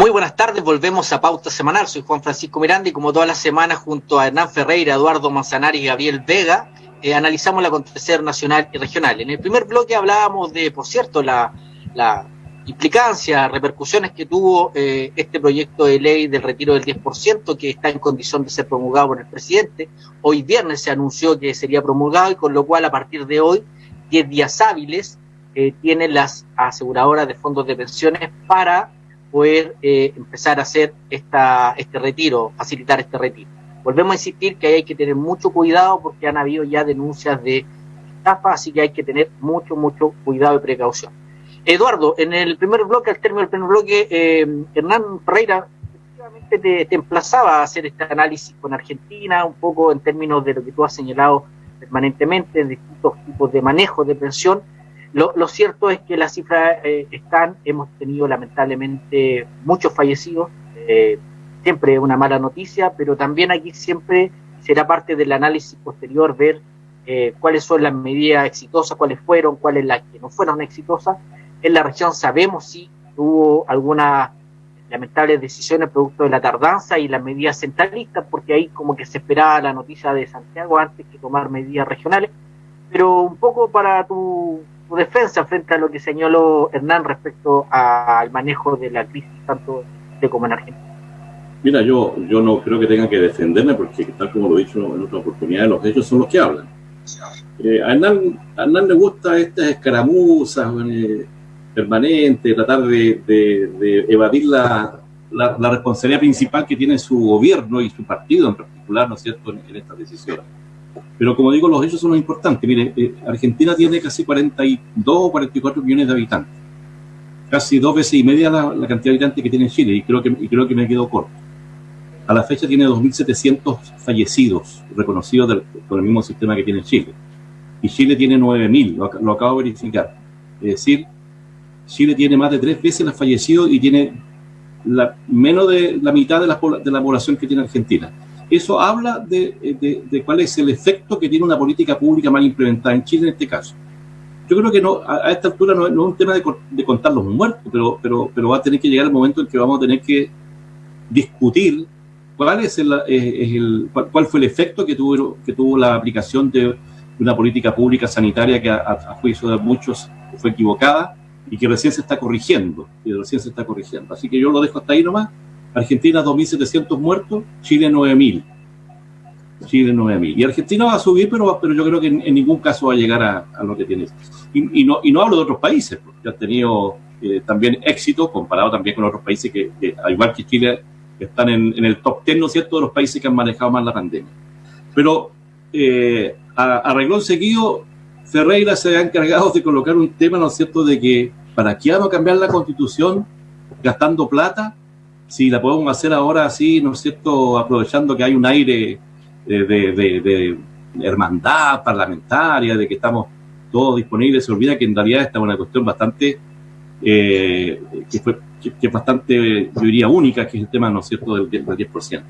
Muy buenas tardes, volvemos a Pauta Semanal. Soy Juan Francisco Miranda y como todas las semanas junto a Hernán Ferreira, Eduardo Manzanares y Gabriel Vega, analizamos el acontecer nacional y regional. En el primer bloque hablábamos de, por cierto, la implicancia, repercusiones que tuvo este proyecto de ley del retiro del 10% que está en condición de ser promulgado por el presidente. Hoy viernes se anunció que sería promulgado y con lo cual a partir de hoy, 10 días hábiles, tienen las aseguradoras de fondos de pensiones para poder empezar a hacer este retiro, facilitar este retiro. Volvemos a insistir que hay que tener mucho cuidado porque han habido ya denuncias de estafa, así que hay que tener mucho cuidado y precaución. Eduardo, en el primer bloque, al término del primer bloque, Hernán Ferreira efectivamente te emplazaba a hacer este análisis con Argentina, un poco en términos de lo que tú has señalado permanentemente, en distintos tipos de manejo de pensión. Lo cierto es que las cifras hemos tenido lamentablemente muchos fallecidos, siempre una mala noticia, pero también aquí siempre será parte del análisis posterior ver cuáles son las medidas exitosas, cuáles las que no fueron exitosas. En la región sabemos si hubo algunas lamentables decisiones producto de la tardanza y las medidas centralistas, porque ahí como que se esperaba la noticia de Santiago antes que tomar medidas regionales, pero un poco para tu defensa frente a lo que señaló Hernán respecto al manejo de la crisis tanto como en Argentina. Mira, yo no creo que tenga que defenderme porque, tal como lo he dicho en otra oportunidad, los hechos son los que hablan. A Hernán le gusta estas escaramuzas permanentes, tratar de evadir la responsabilidad principal que tiene su gobierno y su partido en particular, ¿no es cierto?, en estas decisiones. Pero como digo, los hechos son los importantes. Mire, Argentina tiene casi 42 o 44 millones de habitantes. Casi 2 veces y media la cantidad de habitantes que tiene Chile, y creo que me quedo corto. A la fecha tiene 2.700 fallecidos reconocidos con el mismo sistema que tiene Chile. Y Chile tiene 9.000, lo acabo de verificar. Es decir, Chile tiene más de 3 veces los fallecidos y tiene menos de la mitad de la población que tiene Argentina. Eso habla de cuál es el efecto que tiene una política pública mal implementada en Chile en este caso. Yo creo que a esta altura no es un tema de contar los muertos, pero va a tener que llegar el momento en que vamos a tener que discutir cuál fue el efecto que tuvo la aplicación de una política pública sanitaria que a juicio de muchos fue equivocada y que recién se está corrigiendo. Así que yo lo dejo hasta ahí nomás. Argentina 2.700 muertos, Chile 9.000. Y Argentina va a subir, pero yo creo que en ningún caso va a llegar a lo que tiene. Y no hablo de otros países, porque han tenido también éxito, comparado también con otros países que al igual que Chile, están en el top 10, ¿no es cierto?, de los países que han manejado más la pandemia. Pero a renglón seguido, Ferreira se ha encargado de colocar un tema, ¿no es cierto?, de que ¿para qué vamos a cambiar la Constitución gastando plata? Si la podemos hacer ahora así, ¿no es cierto?, aprovechando que hay un aire de hermandad parlamentaria, de que estamos todos disponibles. Se olvida que en realidad esta es una cuestión bastante, que es bastante, yo diría, única, que es el tema, ¿no es cierto?, del 10%.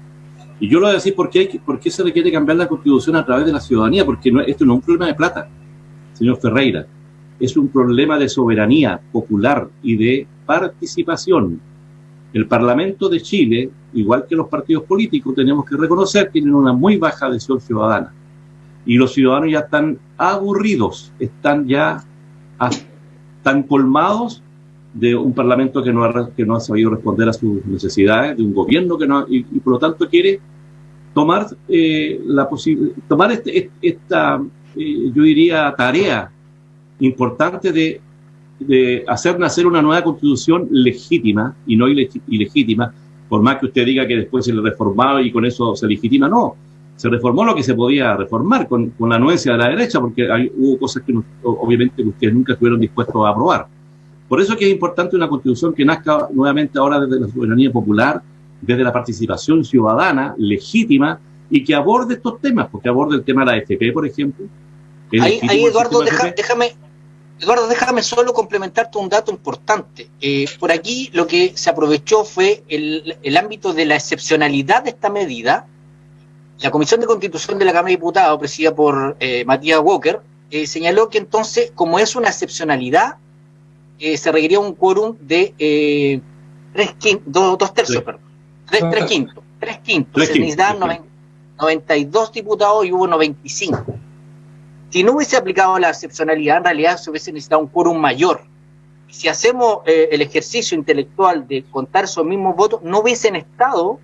Y yo lo voy a decir por qué se requiere cambiar la Constitución a través de la ciudadanía, porque esto no es un problema de plata, señor Ferreira, es un problema de soberanía popular y de participación. El Parlamento de Chile, igual que los partidos políticos, tenemos que reconocer, tienen una muy baja adhesión ciudadana. Y los ciudadanos ya están aburridos, están colmados de un Parlamento que no ha sabido responder a sus necesidades, de un gobierno que no, y por lo tanto quiere tomar esta yo diría, tarea importante de hacer nacer una nueva constitución legítima y no ilegítima, por más que usted diga que después se le reformaba y con eso se legitima. No, se reformó lo que se podía reformar con la anuencia de la derecha, porque hubo cosas que obviamente ustedes nunca estuvieron dispuestos a aprobar. Por eso es que es importante una constitución que nazca nuevamente ahora desde la soberanía popular, desde la participación ciudadana legítima, y que aborde estos temas, porque aborde el tema de la AFP, por ejemplo. Ahí Eduardo, déjame solo complementarte un dato importante. Por aquí lo que se aprovechó fue el ámbito de la excepcionalidad de esta medida. La Comisión de Constitución de la Cámara de Diputados, presidida por Matías Walker, señaló que entonces, como es una excepcionalidad, se requería un quórum de dos tercios, perdón. Tres quintos. Se necesitaban 92 diputados y hubo 95. Si no hubiese aplicado la excepcionalidad, en realidad se hubiese necesitado un quórum mayor. Si hacemos el ejercicio intelectual de contar esos mismos votos, no hubiesen estado,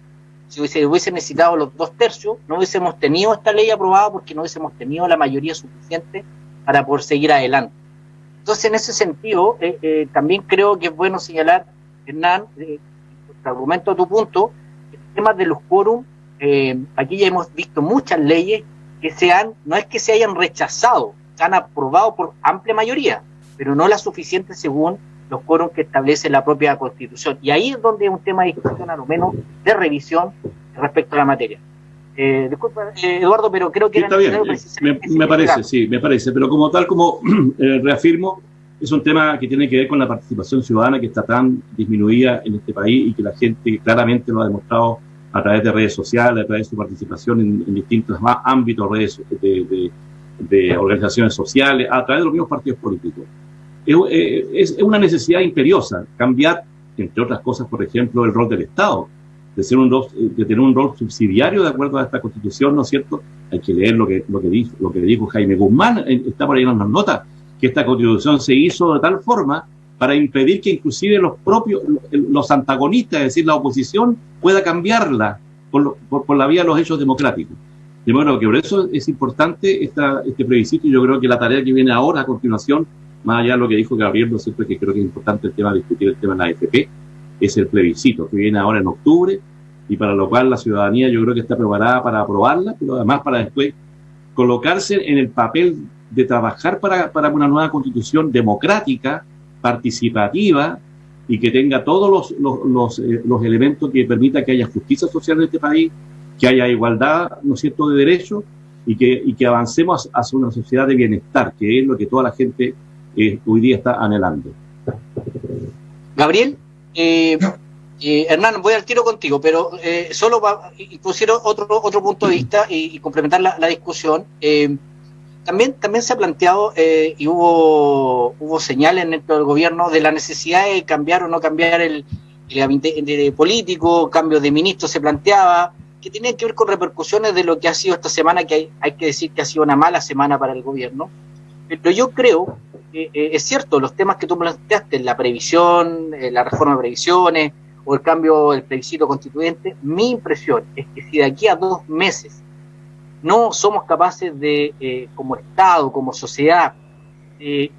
si hubiesen necesitado los 2 tercios, no hubiésemos tenido esta ley aprobada porque no hubiésemos tenido la mayoría suficiente para poder seguir adelante. Entonces, en ese sentido, también creo que es bueno señalar, Hernán, por argumento a tu punto, el tema de los quórum, aquí ya hemos visto muchas leyes que no es que se hayan rechazado, se han aprobado por amplia mayoría, pero no la suficiente según los quórum que establece la propia Constitución. Y ahí es donde es un tema de discusión, a lo menos de revisión respecto a la materia. Disculpa, Eduardo, pero creo que sí, era necesario precisamente. Me parece, pero como reafirmo, es un tema que tiene que ver con la participación ciudadana que está tan disminuida en este país y que la gente claramente lo ha demostrado a través de redes sociales, a través de su participación en distintos ámbitos, redes de organizaciones sociales, a través de los mismos partidos políticos. Es una necesidad imperiosa cambiar, entre otras cosas, por ejemplo, el rol del Estado, de tener un rol subsidiario de acuerdo a esta Constitución, ¿no es cierto? Hay que leer lo que dijo Jaime Guzmán, está por ahí en las notas, que esta Constitución se hizo de tal forma para impedir que inclusive los antagonistas, es decir, la oposición, pueda cambiarla por la vía de los hechos democráticos. De modo que por eso es importante este plebiscito, y yo creo que la tarea que viene ahora a continuación, más allá de lo que dijo Gabriel, ¿no es cierto?, que creo que es importante el tema de discutir el tema de la AFP, es el plebiscito, que viene ahora en octubre, y para lo cual la ciudadanía yo creo que está preparada para aprobarla, pero además para después colocarse en el papel de trabajar para una nueva constitución democrática, participativa, y que tenga todos los elementos que permita que haya justicia social en este país, que haya igualdad, ¿no es cierto?, de derechos, y que avancemos hacia una sociedad de bienestar, que es lo que toda la gente hoy día está anhelando. Gabriel, Hernán, voy al tiro contigo, pero solo para introducir otro punto de vista y complementar la discusión. También se ha planteado y hubo señales dentro del gobierno de la necesidad de cambiar o no cambiar el gabinete político, cambio de ministro se planteaba, que tienen que ver con repercusiones de lo que ha sido esta semana, que hay que decir que ha sido una mala semana para el gobierno. Pero yo creo que es cierto, los temas que tú planteaste, la previsión, la reforma de previsiones o el cambio del plebiscito constituyente, mi impresión es que si de aquí a 2 meses no somos capaces de, como Estado, como sociedad,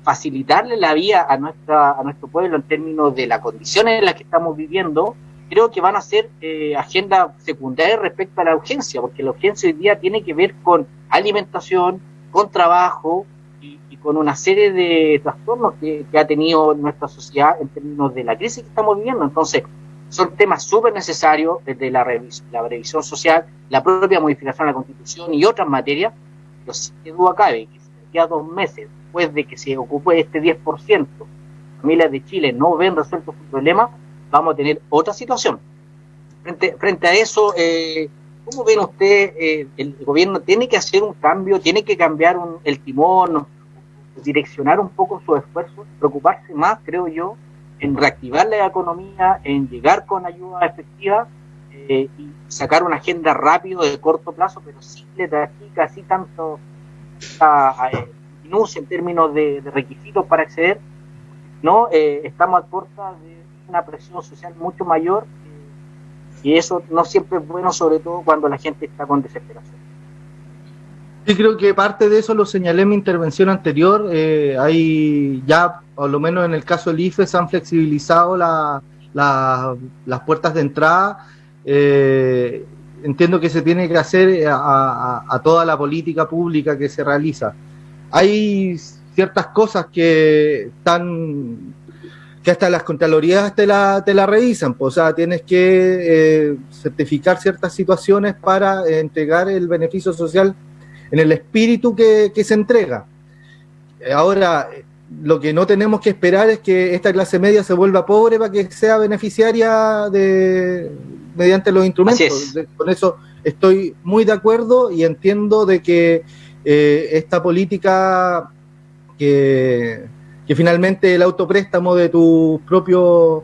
facilitarle la vía a nuestro pueblo en términos de las condiciones en las que estamos viviendo, creo que van a ser agenda secundaria respecto a la urgencia, porque la urgencia hoy día tiene que ver con alimentación, con trabajo y con una serie de trastornos que ha tenido nuestra sociedad en términos de la crisis que estamos viviendo. Entonces, son temas súper necesarios desde la revisión social, la propia modificación de la Constitución y otras materias, pero sin duda cabe que si a 2 meses después de que se ocupe este 10%, familias de Chile no ven resueltos sus problemas, vamos a tener otra situación. Frente a eso, ¿cómo ven ustedes? El gobierno tiene que hacer un cambio, tiene que cambiar el timón, direccionar un poco sus esfuerzos, preocuparse más, creo yo, en reactivar la economía, en llegar con ayuda efectiva y sacar una agenda rápido de corto plazo, pero sin letargica, así tanto minucia en términos de requisitos para acceder, ¿no? Estamos a puerta de una presión social mucho mayor y eso no siempre es bueno, sobre todo cuando la gente está con desesperación. Sí, creo que parte de eso lo señalé en mi intervención anterior. Hay ya, por lo menos en el caso del IFE, se han flexibilizado las puertas de entrada. Entiendo que se tiene que hacer a toda la política pública que se realiza. Hay ciertas cosas que hasta las Contralorías te la revisan, pues, o sea, tienes que certificar ciertas situaciones para entregar el beneficio social en el espíritu que se entrega. Ahora, lo que no tenemos que esperar es que esta clase media se vuelva pobre para que sea beneficiaria mediante los instrumentos. Con eso estoy muy de acuerdo y entiendo de que esta política que finalmente el autopréstamo de tus propios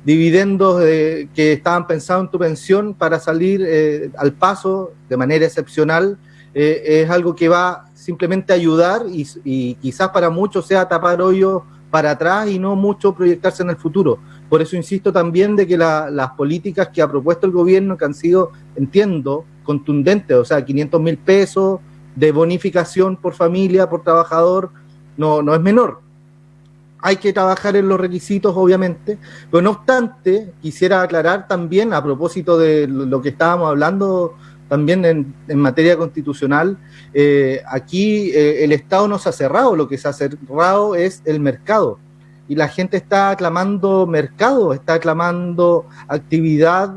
dividendos que estaban pensados en tu pensión para salir al paso de manera excepcional, es algo que va simplemente a ayudar y quizás para muchos sea tapar hoyos para atrás y no mucho proyectarse en el futuro. Por eso insisto también de que las políticas que ha propuesto el gobierno, que han sido, entiendo, contundentes, o sea, 500.000 pesos de bonificación por familia, por trabajador, no es menor. Hay que trabajar en los requisitos, obviamente, pero no obstante, quisiera aclarar también, a propósito de lo que estábamos hablando también en materia constitucional, aquí el Estado no se ha cerrado, lo que se ha cerrado es el mercado, y la gente está aclamando mercado, está aclamando actividad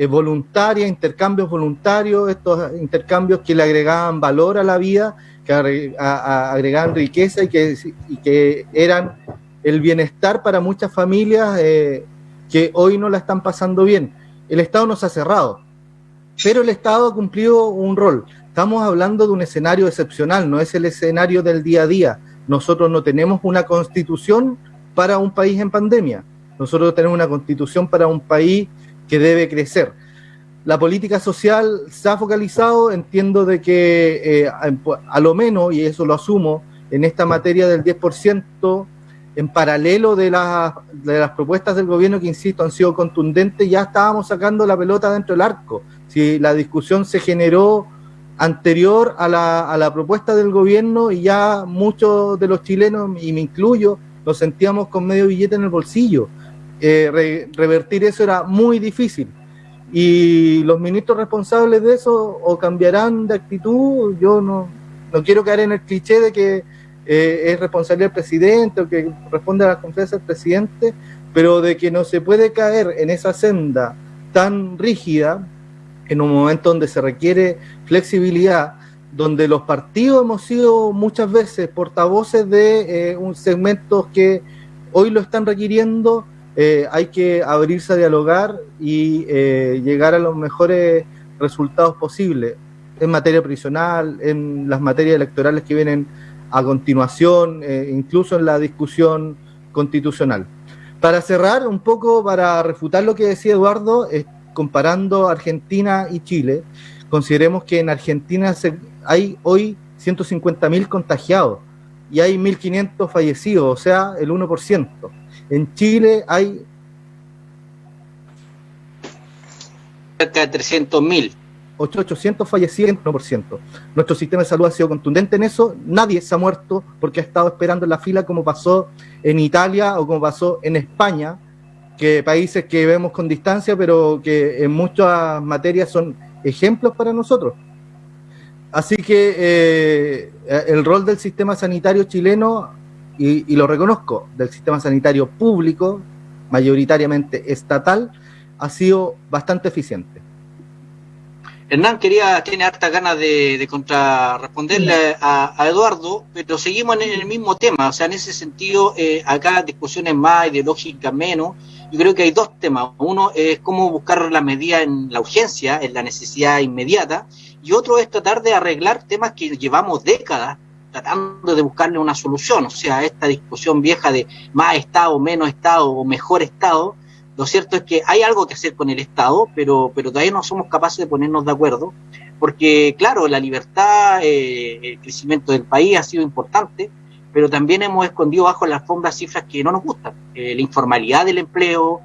voluntaria, intercambios voluntarios, estos intercambios que le agregaban valor a la vida, que agregaban riqueza y que eran el bienestar para muchas familias que hoy no la están pasando bien. El Estado no se ha cerrado, pero el Estado ha cumplido un rol. Estamos hablando de un escenario excepcional, no es el escenario del día a día. Nosotros no tenemos una constitución para un país en pandemia. Nosotros tenemos una constitución para un país que debe crecer. La política social se ha focalizado, entiendo de que a lo menos, y eso lo asumo, en esta materia del 10%, en paralelo de las propuestas del gobierno que, insisto, han sido contundentes, ya estábamos sacando la pelota dentro del arco. Si la discusión se generó anterior a la propuesta del gobierno y ya muchos de los chilenos, y me incluyo, nos sentíamos con medio billete en el bolsillo. Revertir eso era muy difícil. Y los ministros responsables de eso o cambiarán de actitud. Yo no quiero caer en el cliché de que es responsabilidad del presidente o que responde a la confianza del presidente, pero de que no se puede caer en esa senda tan rígida en un momento donde se requiere flexibilidad, donde los partidos hemos sido muchas veces portavoces de un segmentos que hoy lo están requiriendo. Hay que abrirse a dialogar y llegar a los mejores resultados posibles en materia previsional, en las materias electorales que vienen a continuación, incluso en la discusión constitucional. Para cerrar un poco, para refutar lo que decía Eduardo, comparando Argentina y Chile, consideremos que en Argentina hay hoy 150.000 contagiados y hay 1.500 fallecidos, o sea, el 1%. En Chile hay cerca de 300.000. 800 fallecidos, 1%. Nuestro sistema de salud ha sido contundente en eso. Nadie se ha muerto porque ha estado esperando en la fila, como pasó en Italia o como pasó en España, que países que vemos con distancia, pero que en muchas materias son ejemplos para nosotros. Así que el rol del sistema sanitario chileno, y lo reconozco, del sistema sanitario público, mayoritariamente estatal, ha sido bastante eficiente. Hernán tiene hartas ganas de contrarresponderle a Eduardo, pero seguimos en el mismo tema. O sea, en ese sentido, acá discusiones más ideológicas menos. Yo creo que hay dos temas. Uno es cómo buscar la medida en la urgencia, en la necesidad inmediata, y otro es tratar de arreglar temas que llevamos décadas tratando de buscarle una solución. O sea, esta discusión vieja de más Estado, menos Estado o mejor Estado. Lo cierto es que hay algo que hacer con el Estado, pero todavía no somos capaces de ponernos de acuerdo, porque claro, la libertad, el crecimiento del país ha sido importante, pero también hemos escondido bajo la alfombra cifras que no nos gustan. La informalidad del empleo,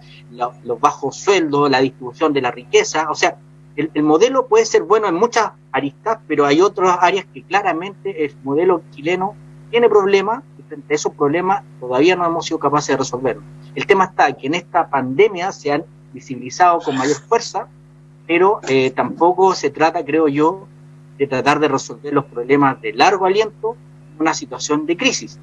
los bajos sueldos, la distribución de la riqueza. O sea, el modelo puede ser bueno en muchas aristas, pero hay otras áreas que claramente el modelo chileno tiene problemas, y frente a esos problemas todavía no hemos sido capaces de resolverlos. El tema está que en esta pandemia se han visibilizado con mayor fuerza, pero tampoco se trata, creo yo, de tratar de resolver los problemas de largo aliento en una situación de crisis.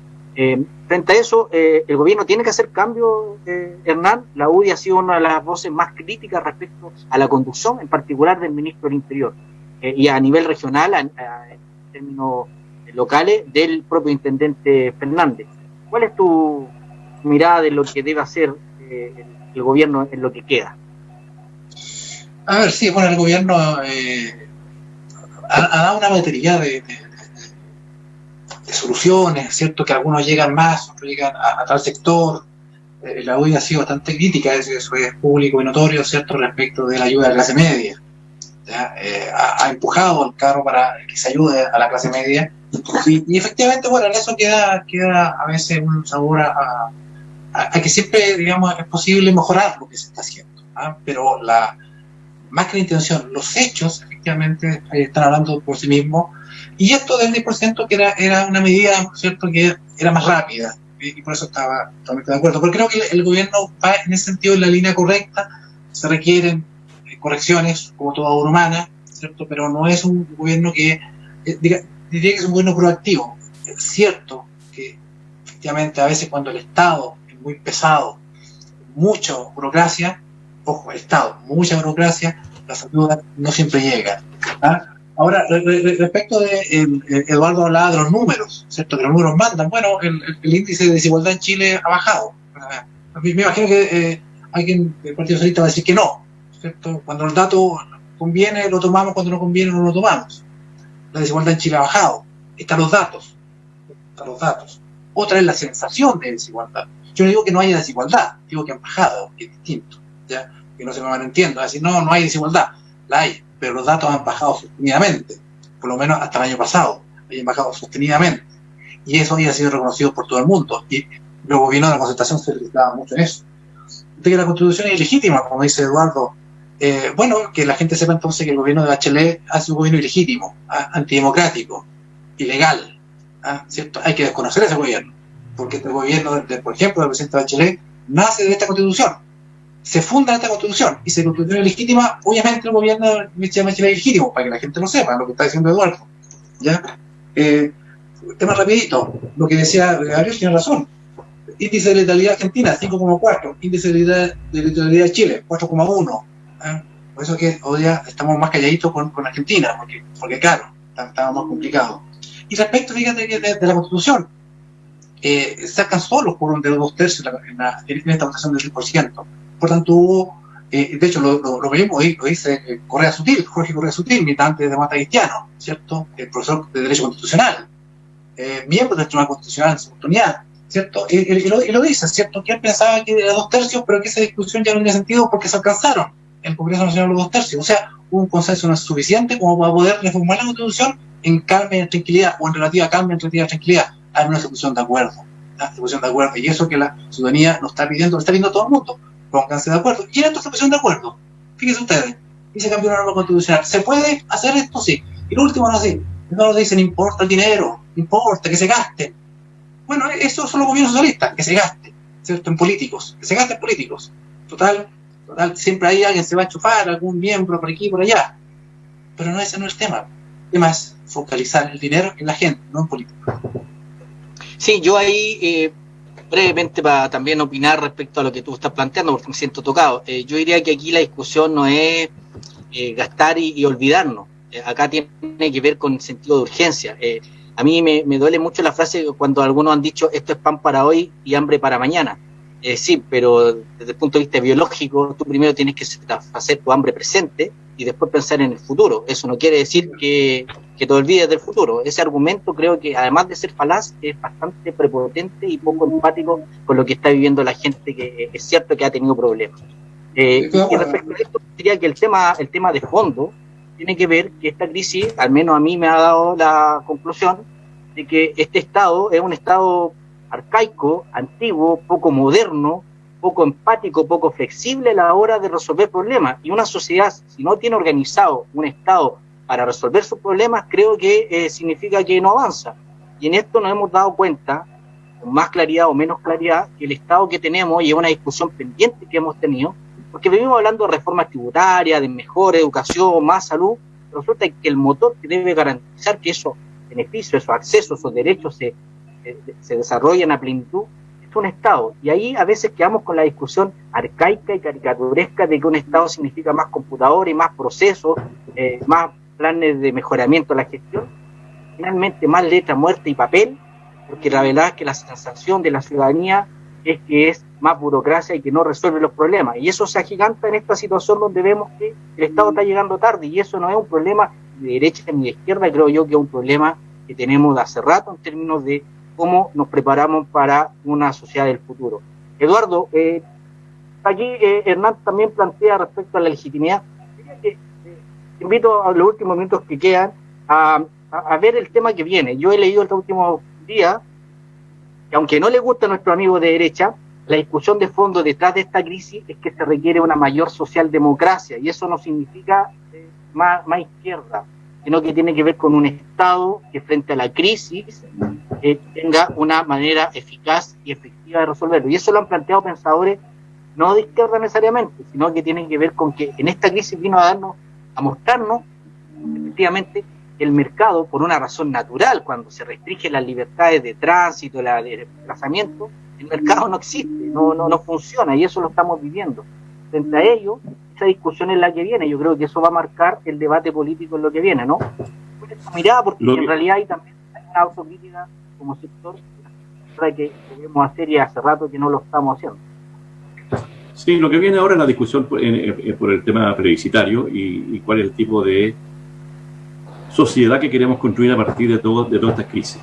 Frente a eso, el gobierno tiene que hacer cambios, Hernán. La UDI ha sido una de las voces más críticas respecto a la conducción, en particular del ministro del Interior, y a nivel regional, en términos locales, del propio intendente Fernández. ¿Cuál es tu mirada de lo que debe hacer el gobierno en lo que queda? A ver, sí, bueno, el gobierno ha dado una batería de soluciones, ¿cierto? Que algunos llegan más, otros llegan a tal sector, la UDI ha sido bastante crítica, eso es público y notorio, ¿cierto?, respecto de la ayuda a la clase media. Ha empujado al carro para que se ayude a la clase media, y efectivamente, bueno, en eso queda a veces un sabor a que siempre, digamos, es posible mejorar lo que se está haciendo, pero más que la intención, los hechos efectivamente están hablando por sí mismos, y esto del 10% que era una medida, ¿cierto?, que era más rápida, y por eso estaba totalmente de acuerdo, porque creo que el gobierno va en ese sentido en la línea correcta. Se requieren correcciones como toda obra humana, ¿cierto?, pero no es un gobierno que, diría que es un gobierno proactivo. Es cierto que efectivamente a veces cuando el Estado es muy pesado, mucha burocracia, ojo, el Estado, mucha burocracia, las ayudas no siempre llegan. Ahora, respecto de Eduardo hablaba de los números, ¿cierto?, que los números mandan. Bueno, el índice de desigualdad en Chile ha bajado. Me imagino que alguien del Partido Socialista va a decir que no, ¿cierto? Cuando el dato conviene lo tomamos, cuando no conviene no lo tomamos. La desigualdad en Chile ha bajado. Están los datos. Otra es la sensación de desigualdad. Yo no digo que no haya desigualdad, digo que han bajado, que es distinto, ¿ya? Que no se me malentienda, decir no hay desigualdad, la hay, pero los datos han bajado sostenidamente, por lo menos hasta el año pasado, han bajado sostenidamente, y eso había sido reconocido por todo el mundo, y los gobiernos de la concertación se felicitaban mucho en eso. De que la Constitución es ilegítima, como dice Eduardo, bueno, que la gente sepa entonces que el gobierno de Bachelet hace un gobierno ilegítimo, antidemocrático, ilegal, ¿cierto? Hay que desconocer ese gobierno, porque este gobierno, por ejemplo, del presidente Bachelet, nace de esta Constitución, se funda esta Constitución, y si la Constitución es legítima, obviamente el gobierno de Bachelet es legítimo, para que la gente lo sepa, lo que está diciendo Eduardo, ¿ya? Tema rapidito, lo que decía Gabriel tiene razón. Índice de letalidad Argentina, 5,4. Índice de letalidad de Chile, 4,1. Por eso que hoy día estamos más calladitos con Argentina, porque claro, estaba más complicado. Y respecto, fíjate, que de la Constitución, se alcanzó los quórum de los 2/3 en esta votación del 10%. Por tanto, hubo, de hecho, lo vimos, lo dice Jorge Correa Sutil, militante de Mata Cristiano, ¿cierto? El profesor de Derecho Constitucional, miembro del Tribunal Constitucional en su oportunidad, ¿cierto? Y lo dice, ¿cierto? Que él pensaba que era 2/3, pero que esa discusión ya no tenía sentido porque se alcanzaron en el Congreso Nacional los 2/3. O sea, un consenso no es suficiente como para poder reformar la Constitución en calma y en tranquilidad, o en relativa calma y en relativa tranquilidad. Hay una ejecución de acuerdo. Y eso que la ciudadanía nos está pidiendo, lo está pidiendo todo el mundo. Pónganse de acuerdo. ¿Quién es esta ejecución de acuerdo? Fíjense ustedes. Y se cambió una norma constitucional. ¿Se puede hacer esto? Sí. Y lo último, no sé. No nos dicen, importa el dinero, importa que se gaste. Bueno, eso son los gobiernos socialistas, que se gaste, ¿cierto? En políticos, que se gaste en políticos. Total, siempre hay alguien se va a enchufar, algún miembro por aquí, por allá. Pero no, ese no es el tema. El tema es focalizar el dinero en la gente, no en políticos. Sí, yo ahí, brevemente, para también opinar respecto a lo que tú estás planteando, porque me siento tocado. Yo diría que aquí la discusión no es gastar y olvidarnos. Acá tiene que ver con sentido de urgencia. A mí me duele mucho la frase cuando algunos han dicho esto es pan para hoy y hambre para mañana. Sí, pero desde el punto de vista biológico, tú primero tienes que satisfacer tu hambre presente y después pensar en el futuro. Eso no quiere decir que te olvides del futuro. Ese argumento creo que, además de ser falaz, es bastante prepotente y poco empático con lo que está viviendo la gente, que es cierto que ha tenido problemas. Y respecto a esto, diría que el tema de fondo tiene que ver que esta crisis, al menos a mí me ha dado la conclusión de que este Estado es un Estado arcaico, antiguo, poco moderno, poco empático, poco flexible a la hora de resolver problemas. Y una sociedad, si no tiene organizado un Estado para resolver sus problemas, creo que significa que no avanza. Y en esto nos hemos dado cuenta, con más claridad o menos claridad, que el Estado que tenemos, y es una discusión pendiente que hemos tenido, porque venimos hablando de reformas tributarias, de mejor educación, más salud, pero resulta que el motor que debe garantizar que esos beneficios, esos accesos, esos derechos se desarrollen a plenitud, es un Estado. Y ahí a veces quedamos con la discusión arcaica y caricaturesca de que un Estado significa más computadores, más procesos, más planes de mejoramiento de la gestión, finalmente más letra muerta y papel, porque la verdad es que la sensación de la ciudadanía es que es más burocracia y que no resuelve los problemas. Y eso se agiganta en esta situación donde vemos que el Estado está llegando tarde, y eso no es un problema de derecha ni de izquierda, creo yo que es un problema que tenemos de hace rato en términos de cómo nos preparamos para una sociedad del futuro. Eduardo, aquí Hernán también plantea respecto a la legitimidad. Te invito a los últimos minutos que quedan a ver el tema que viene. Yo he leído estos últimos días que, aunque no le gusta a nuestro amigo de derecha, la discusión de fondo detrás de esta crisis es que se requiere una mayor socialdemocracia, y eso no significa más izquierda, sino que tiene que ver con un Estado que frente a la crisis tenga una manera eficaz y efectiva de resolverlo. Y eso lo han planteado pensadores no de izquierda necesariamente, sino que tienen que ver con que en esta crisis vino a mostrarnos efectivamente el mercado, por una razón natural, cuando se restringen las libertades de tránsito, de desplazamiento, el mercado no existe, no funciona, y eso lo estamos viviendo. Frente a ello, esa discusión es la que viene. Yo creo que eso va a marcar el debate político en lo que viene, ¿no? Con esta mirada, porque en realidad hay también una autocrítica como sector que debemos hacer, y hace rato que no lo estamos haciendo. Sí, lo que viene ahora es la discusión por el tema plebiscitario y cuál es el tipo de sociedad que queremos construir a partir de todas estas crisis.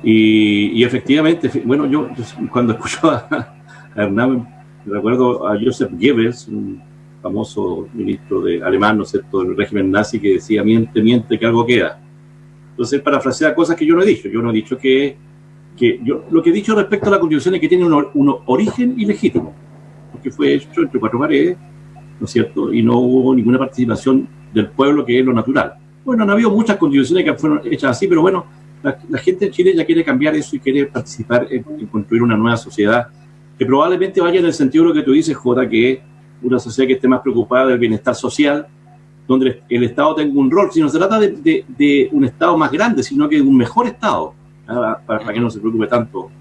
Y efectivamente, bueno, yo cuando escucho a Hernán, recuerdo a Joseph Goebbels, un famoso ministro alemán, ¿no es cierto?, del régimen nazi, que decía: miente, que algo queda. Entonces, parafrasea cosas que yo no he dicho. Yo no he dicho que yo lo que he dicho respecto a la Constitución es que tiene un origen ilegítimo, porque fue hecho entre cuatro paredes, ¿no es cierto?, y no hubo ninguna participación del pueblo, que es lo natural. Bueno, han habido muchas constituciones que fueron hechas así, pero bueno, la gente en Chile ya quiere cambiar eso y quiere participar en construir una nueva sociedad que probablemente vaya en el sentido de lo que tú dices, Jota, que es una sociedad que esté más preocupada del bienestar social, donde el Estado tenga un rol. Si no se trata de un Estado más grande, sino que de un mejor Estado, para que no se preocupe tanto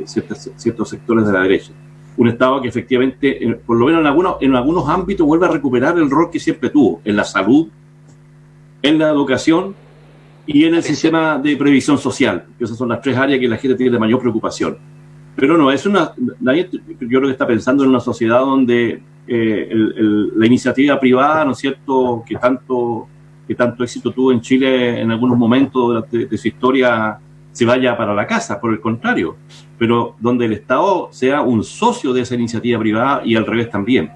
ciertos sectores de la derecha. Un Estado que efectivamente, por lo menos en algunos ámbitos, vuelva a recuperar el rol que siempre tuvo, en la salud, en la educación y en el sistema de previsión social, que esas son las tres áreas que la gente tiene de mayor preocupación. Pero no, nadie, yo creo que está pensando en una sociedad donde la iniciativa privada, ¿no es cierto?, que tanto éxito tuvo en Chile en algunos momentos de su historia, se vaya para la casa, por el contrario, pero donde el Estado sea un socio de esa iniciativa privada y al revés también.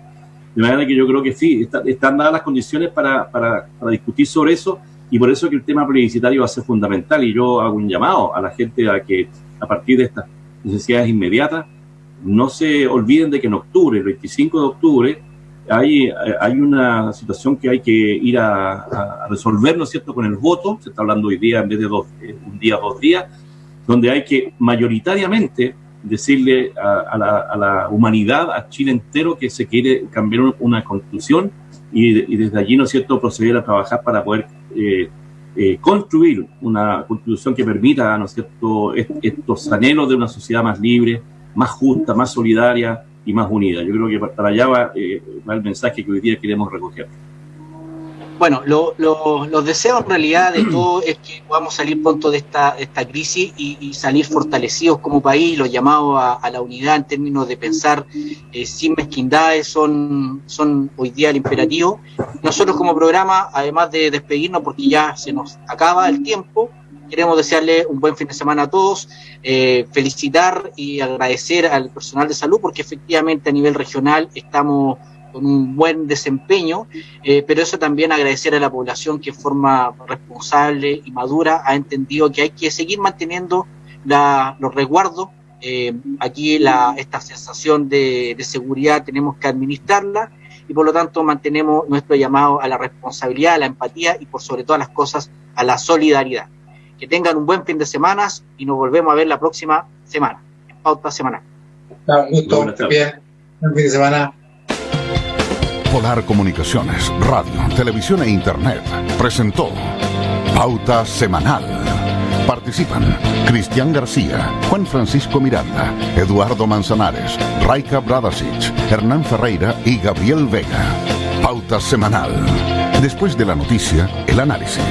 De manera que yo creo que sí, están dadas las condiciones para discutir sobre eso, y por eso que el tema plebiscitario va a ser fundamental, y yo hago un llamado a la gente a que, a partir de estas necesidades inmediatas, no se olviden de que en octubre, el 25 de octubre, hay una situación que hay que ir a resolver, ¿no es cierto?, con el voto. Se está hablando hoy día en vez de un día, 2 días, donde hay que mayoritariamente decirle a la humanidad, a Chile entero, que se quiere cambiar una constitución, y desde allí, ¿no es cierto?, proceder a trabajar para poder construir una constitución que permita, ¿no es cierto?, estos anhelos de una sociedad más libre, más justa, más solidaria y más unida. Yo creo que para allá va el mensaje que hoy día queremos recoger. Bueno, los deseos en realidad de todo es que podamos salir pronto de esta crisis y salir fortalecidos como país. Los llamados a la unidad en términos de pensar sin mezquindades son hoy día el imperativo. Nosotros como programa, además de despedirnos porque ya se nos acaba el tiempo, queremos desearle un buen fin de semana a todos, felicitar y agradecer al personal de salud, porque efectivamente a nivel regional estamos con un buen desempeño, pero eso también agradecer a la población que de forma responsable y madura ha entendido que hay que seguir manteniendo los resguardos. Aquí esta sensación de seguridad tenemos que administrarla, y por lo tanto mantenemos nuestro llamado a la responsabilidad, a la empatía y por sobre todas las cosas a la solidaridad. Que tengan un buen fin de semana y nos volvemos a ver la próxima semana en Pauta Semanal. Un gusto, bien. Buen fin de semana. Polar Comunicaciones, radio, televisión e internet presentó Pauta Semanal. Participan Cristian García, Juan Francisco Miranda, Eduardo Manzanares, Raika Bradasic, Hernán Ferreira y Gabriel Vega. Pauta Semanal. Después de la noticia, el análisis.